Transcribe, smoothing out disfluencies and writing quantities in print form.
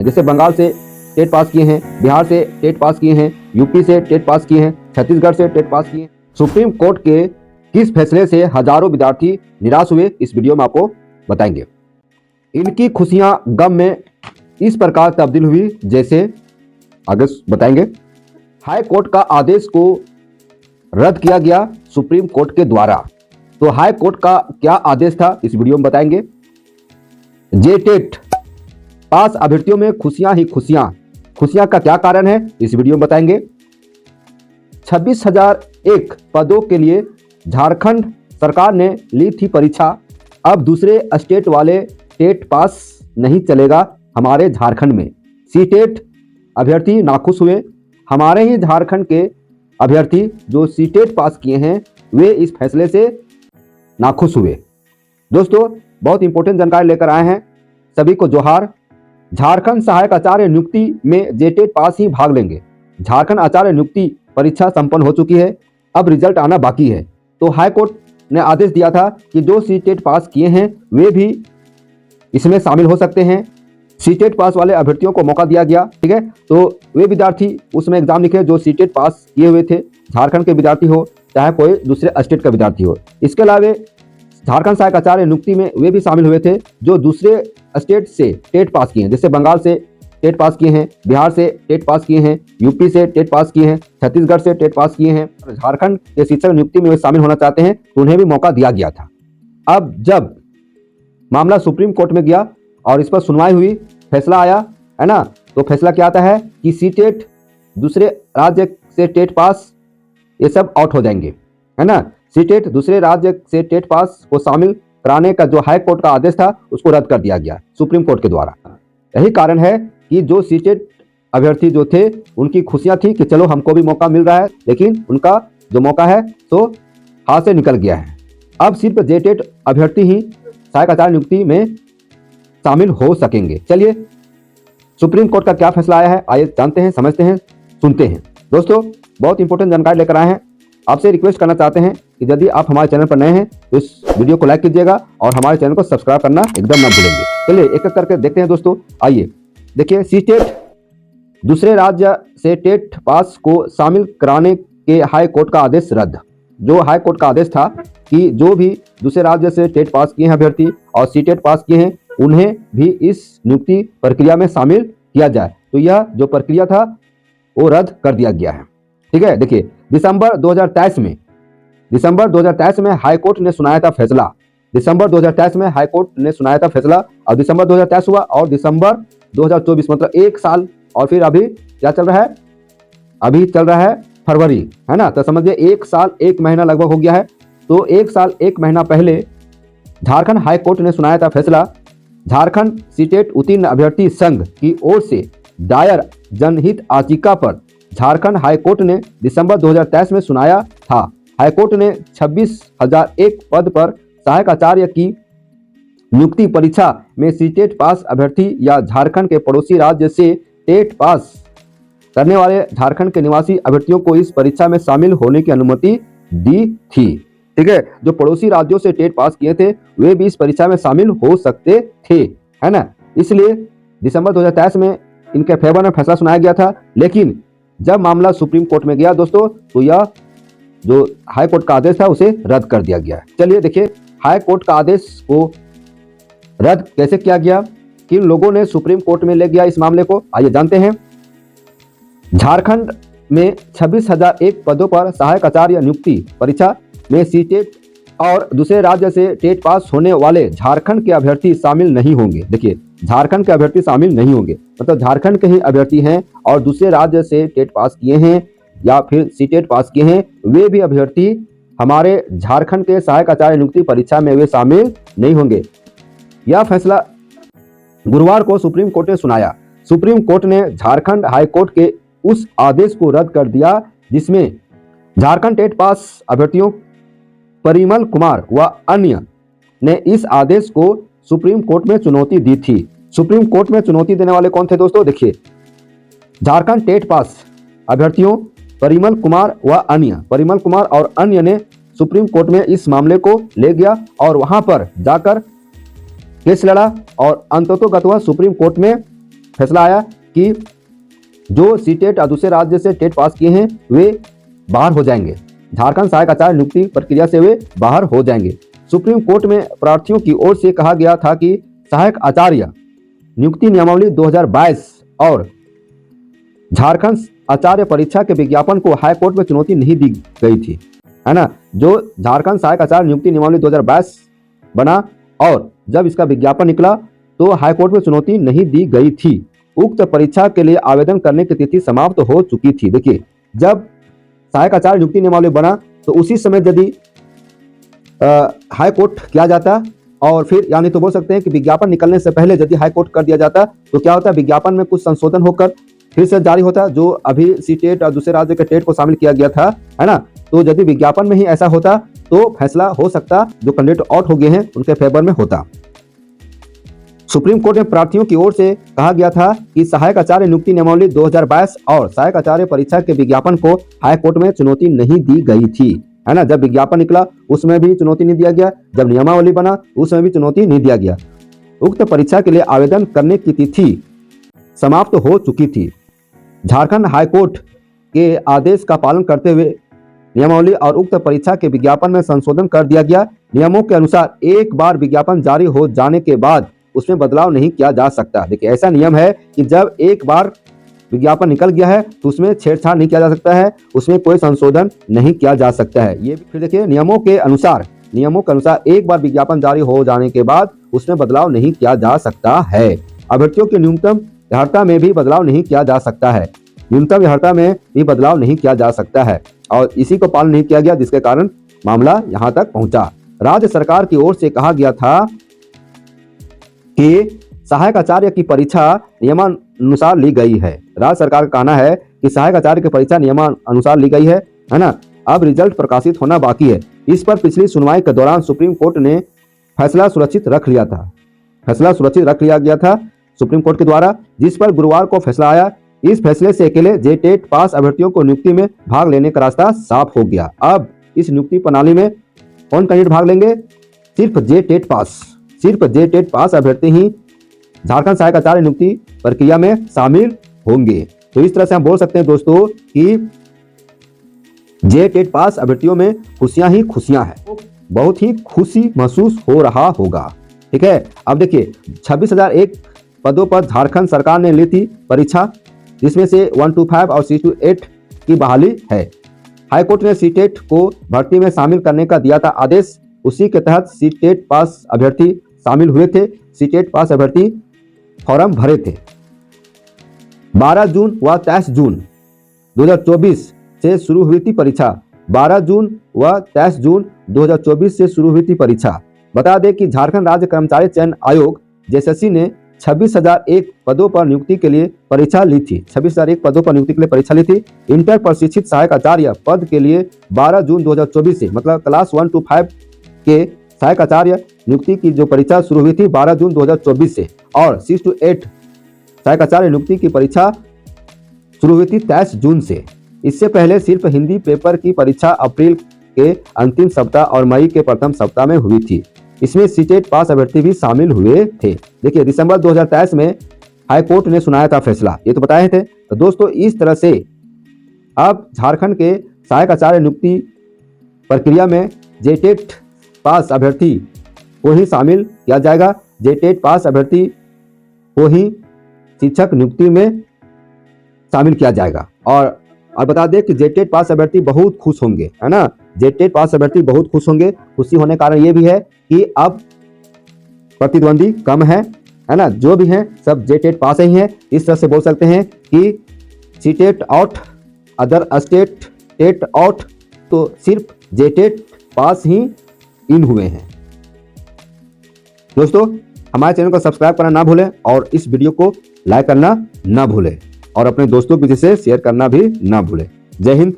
जैसे बंगाल से TET pass किए हैं, बिहार से टेट पास किए हैं, यूपी से टेट पास किए हैं, छत्तीसगढ़ से टेट पास किए हैं। सुप्रीम कोर्ट के किस फैसले से हजारों विद्यार्थी निराश हुए, इस वीडियो में आपको बताएंगे। इनकी खुशियां गम में इस प्रकार तब्दील हुई जैसे आगे बताएंगे। हाई कोर्ट का आदेश को रद्द किया गया सुप्रीम कोर्ट के द्वारा। तो हाई कोर्ट का क्या आदेश था, इस वीडियो में बताएंगे। जेटेट पास अभ्यर्थियों में खुशियां ही खुशियां का क्या कारण है, इस वीडियो में बताएंगे। 26,001 पदों के लिए झारखंड सरकार ने ली थी परीक्षा, अब दूसरे स्टेट वाले टेट पास नहीं चलेगा हमारे झारखंड में। सीटेट अभ्यर्थी नाखुश हुए। हमारे ही झारखंड के अभ्यर्थी जो सीटेट पास किए हैं वे इस फैसले से नाखुश हुए। दोस्तों बहुत इंपॉर्टेंट जानकारी लेकर आए हैं, सभी को जोहार। झारखंड सहायक आचार्य नियुक्ति में जेटेट पास ही भाग लेंगे। झारखंड आचार्य नियुक्ति परीक्षा संपन्न हो चुकी है, अब रिजल्ट आना बाकी है। तो हाई कोर्ट ने आदेश दिया था कि जो सीटेट पास किए हैं वे भी इसमें शामिल हो सकते हैं। सीटेट पास वाले अभ्यर्थियों को मौका दिया गया, ठीक है। तो वे विद्यार्थी उसमें एग्जाम लिखे जो सीटेट पास किए हुए थे, झारखंड के विद्यार्थी हो चाहे कोई दूसरे स्टेट का विद्यार्थी हो। इसके अलावा झारखंड सहायक आचार्य नियुक्ति में वे भी शामिल हुए थे जो दूसरे स्टेट से टेट पास किए हैं, जैसे बंगाल से टेट पास किए हैं, बिहार से टेट पास किए हैं, यूपी से टेट पास किए हैं, छत्तीसगढ़ से टेट पास किए हैं। झारखंड के शिक्षक नियुक्ति में वे शामिल होना चाहते हैं तो उन्हें भी मौका दिया गया था। अब जब मामला सुप्रीम कोर्ट में गया और इस पर सुनवाई हुई, फैसला आया है ना, तो फैसला क्या आता है कि सीटेट दूसरे राज्य से टेट पास ये सब आउट हो जाएंगे, है ना। सीटेट दूसरे राज्य से टेट पास को शामिल कराने का जो हाई कोर्ट का आदेश था उसको रद्द कर दिया गया सुप्रीम कोर्ट के द्वारा। यही कारण है कि जो सीटेट अभ्यर्थी जो थे उनकी खुशियां थी कि चलो हमको भी मौका मिल रहा है, लेकिन उनका जो मौका है तो हाथ से निकल गया है। अब सिर्फ जेटेट अभ्यर्थी ही सहायक आचार्य नियुक्ति में शामिल हो सकेंगे। चलिए सुप्रीम कोर्ट का क्या फैसला आया है, आइए जानते हैं, समझते हैं, सुनते हैं। दोस्तों बहुत इंपॉर्टेंट जानकारी लेकर आए हैं। आपसे रिक्वेस्ट करना चाहते हैं कि यदि आप हमारे चैनल पर नए हैं तो इस वीडियो को लाइक कीजिएगा और हमारे चैनल को सब्सक्राइब करना एकदम ना भूलेंगे। चलिए एक एक करके देखते हैं दोस्तों। आइए देखिए, सीटेट दूसरे राज्य से टेट पास को शामिल कराने के हाई कोर्ट का आदेश रद्द। जो हाई कोर्ट का आदेश था कि जो भी दूसरे राज्य से टेट पास किए हैं अभ्यर्थी और सीटेट पास किए हैं उन्हें भी इस नियुक्ति प्रक्रिया में शामिल किया जाए, तो यह जो प्रक्रिया था वो रद्द कर दिया गया है, ठीक है। देखिए दिसंबर 2023 में हाई कोर्ट ने सुनाया था फैसला। दिसंबर 2023 में हाई कोर्ट ने सुनाया था फैसला और दिसंबर 2023 हुआ और दिसंबर 2024 मतलब एक साल, और फिर अभी क्या चल रहा है, अभी चल रहा है फरवरी, है ना। तो समझिए एक साल एक महीना लगभग हो गया है। तो एक साल एक महीना पहले झारखंड हाई कोर्ट ने सुनाया था फैसला। झारखंड सीटेट उत्तीर्ण अभ्यर्थी संघ की ओर से दायर जनहित याचिका पर झारखंड हाई कोर्ट ने दिसंबर 2023 में सुनाया था। हाई कोर्ट ने 26,001 पद पर सहायक आचार्य की नियुक्ति परीक्षा में सीटेट पास अभ्यर्थी या झारखंड के पड़ोसी राज्य से टेट पास करने वाले झारखंड के निवासी अभ्यर्थियों को इस परीक्षा में शामिल होने की अनुमति दी थी, ठीक है। जो पड़ोसी राज्यों से टेट पास किए थे वे भी इस परीक्षा में शामिल हो सकते थे, है ना। इसलिए दिसंबर 2023 में इनके फेवर में फैसला सुनाया गया था। लेकिन जब मामला सुप्रीम कोर्ट में गया दोस्तों तो यह जो हाई कोर्ट का आदेश था उसे रद्द कर दिया गया। चलिए देखिए हाई कोर्ट का आदेश को रद्द कैसे किया गया, किन लोगों ने सुप्रीम कोर्ट में ले गया इस मामले को, आइए जानते हैं। झारखंड में 26,001 पदों पर सहायक आचार्य नियुक्ति परीक्षा में सीटेट और दूसरे राज्य से टेट पास होने वाले झारखंड के अभ्यर्थी शामिल नहीं होंगे। देखिए झारखंड के अभ्यर्थी शामिल नहीं होंगे, मतलब झारखंड के ही अभ्यर्थी हैं और दूसरे राज्य से टेट पास किए हैं या फिर सीटेट पास किए हैं, वे भी अभ्यर्थी हमारे झारखंड के सहायक आचार्य नियुक्ति परीक्षा में वे शामिल नहीं होंगे। यह फैसला गुरुवार को सुप्रीम कोर्ट ने सुनाया। सुप्रीम कोर्ट ने झारखंड हाई कोर्ट के उस आदेश को रद्द कर दिया जिसमें झारखंड टेट पास अभ्यर्थियों परिमल कुमार व अन्य ने इस आदेश को सुप्रीम कोर्ट में चुनौती दी थी। सुप्रीम कोर्ट में चुनौती देने वाले कौन थे दोस्तों, देखिए झारखंड टेट पास अभ्यर्थियों परिमल कुमार और अन्य ने सुप्रीम कोर्ट में इस मामले को ले गया और वहां पर जाकर केस लड़ा और अंततोगत्वा सुप्रीम कोर्ट में फैसला आया कि जो सीटेट और दूसरे राज्य से टेट पास किए हैं वे बाहर हो जाएंगे। झारखंड सहायक आचार्य नियुक्ति प्रक्रिया से वे बाहर हो जाएंगे। सुप्रीम कोर्ट में प्रार्थियों की ओर से कहा गया था कि सहायक आचार्य नियुक्ति नियमावली 2022 और झारखंड आचार्य परीक्षा के विज्ञापन को हाई कोर्ट में चुनौती नहीं दी गई थी, है ना। जो झारखंड सहायक आचार्य नियुक्ति नियमावली 2022 बना और जब इसका विज्ञापन निकला तो हाई कोर्ट में चुनौती नहीं दी गई थी। उक्त परीक्षा के लिए आवेदन करने की तिथि समाप्त हो चुकी थी। देखिए, जब सहायक आचार्य नियुक्ति नियमावली बना तो उसी समय यदि हाई कोर्ट किया जाता और फिर यानी तो बोल सकते हैं कि विज्ञापन निकलने से पहले यदि हाई कोर्ट कर दिया जाता तो क्या होता, विज्ञापन में कुछ संशोधन होकर फिर से जारी होता। जो अभी सीटेट और दूसरे राज्य के टेट को शामिल किया गया था, है ना, तो यदि विज्ञापन में ही ऐसा होता तो फैसला हो सकता जो कैंडिडेट आउट हो गए हैं उनके फेवर में होता। सुप्रीम कोर्ट में प्रार्थियों की ओर से कहा गया था कि सहायक आचार्य नियुक्ति नियमावली 2022 और सहायक आचार्य परीक्षा के विज्ञापन को हाई कोर्ट में चुनौती नहीं दी गई थी, है ना। जब विज्ञापन निकला उसमें भी चुनौती नहीं दिया गया, जब नियमावली बना उसमें भी चुनौती नहीं दिया गया। उक्त परीक्षा के लिए आवेदन करने की तिथि समाप्त हो चुकी थी। झारखंड हाईकोर्ट के आदेश का पालन करते हुए नियमावली और उक्त परीक्षा के विज्ञापन में संशोधन कर दिया गया। नियमों के अनुसार एक बार विज्ञापन जारी हो जाने के बाद उसमें बदलाव नहीं किया जा सकता। देखिए, ऐसा नियम है कि जब एक बार विज्ञापन निकल गया है तो उसमें छेड़छाड़ नहीं किया जा सकता है, उसमें कोई संशोधन नहीं किया जा सकता है। ये फिर देखिए, नियमों के अनुसार एक बार विज्ञापन जारी हो जाने के बाद उसमें बदलाव नहीं किया जा सकता है। अभ्यर्थियों की न्यूनतम अर्हता में भी बदलाव नहीं किया जा सकता है। न्यूनतम अर्हता में भी बदलाव नहीं किया जा सकता है और इसी को पालन नहीं किया गया, जिसके कारण मामला यहाँ तक पहुंचा। राज्य सरकार की ओर से कहा गया था कि सहायक आचार्य की परीक्षा नियमानुसार ली गई है। राज्य सरकार का कहना है कि सहायक आचार्य की परीक्षा नियमानुसार ली गई है ना। अब रिजल्ट प्रकाशित होना बाकी है। इस पर पिछली सुनवाई के दौरान सुप्रीम कोर्ट ने फैसला सुरक्षित रख लिया गया था सुप्रीम कोर्ट के द्वारा, जिस पर गुरुवार को फैसला आया। इस फैसले से अकेले जेटेट पास अभ्यर्थियों को नियुक्ति में भाग लेने का रास्ता साफ हो गया। अब इस नियुक्ति प्रणाली में कौन कैंडिडेट भाग लेंगे? सिर्फ जेटेट पास अभ्यर्थी ही झारखंड सहायक आचार्य नियुक्ति प्रक्रिया में शामिल होंगे। तो इस तरह से हम बोल सकते हैं दोस्तों कि जेटेट पास अभ्यर्थियों में खुशियां ही खुशियां हैं। बहुत ही खुशी महसूस हो रहा होगा। ठीक है, अब देखिए 26,001 पदों पर झारखंड सरकार ने ली थी परीक्षा, जिसमें से 125 और 628 की बहाली है। हाईकोर्ट ने सीटेट को भर्ती में शामिल करने का दिया था आदेश। उसी के तहत सीटेट पास अभ्यर्थी शामिल हुए थे। सीटेट पास अभ्यर्थी फॉर्म भरे थे। 12 जून व 23 जून 2024 से शुरू हुई थी परीक्षा। 12 जून व 23 जून 2024 से शुरू हुई थी परीक्षा। बता दें कि झारखंड राज्य कर्मचारी चयन आयोग जेएसएससी ने 26,001 पदों पर नियुक्ति के लिए परीक्षा ली थी। 26,001 पदों पर नियुक्ति के लिए परीक्षा ली थी। इंटर प्रशिक्षित सहायक आचार्य पद के लिए 12 जून 2024 से, मतलब क्लास 1 to 5 के सहायक आचार्य नियुक्ति की जो परीक्षा शुरू हुई थी 12 जून 2024 से, और 6 to 8 सहायक आचार्य नियुक्ति की परीक्षा शुरू हुई थी 23 जून से। इससे पहले सिर्फ हिंदी पेपर की परीक्षा अप्रैल के अंतिम सप्ताह और मई के प्रथम सप्ताह में हुई थी। इसमें सीटेट पास अभ्यर्थी भी शामिल हुए थे। देखिए, दिसंबर 2023 में हाई कोर्ट ने सुनाया था फैसला, ये तो बताए थे। तो दोस्तों, इस तरह से अब झारखंड के सहायक आचार्य नियुक्ति प्रक्रिया में जेटेट पास अभ्यर्थी को ही शामिल किया जाएगा। जेटेट पास अभ्यर्थी को ही शिक्षक नियुक्ति में शामिल किया जाएगा। और बता दें कि जेटेट पास अभ्यर्थी बहुत खुश होंगे, है ना। जेटेट पास अभ्यर्थी बहुत खुश होंगे। खुशी होने का कारण ये भी है कि अब प्रतिद्वंदी कम है ना। जो भी हैं सब जेटेट पास ही हैं। इस तरह से बोल सकते हैं कि CTET out, other state TET out, तो सिर्फ जेटेट पास ही इन हुए हैं। दोस्तों, हमारे चैनल को सब्सक्राइब करना ना भूलें और इस वीडियो को लाइक करना ना भूलें और अपने दोस्तों के से शेयर करना भी ना भूलें। जय हिंद,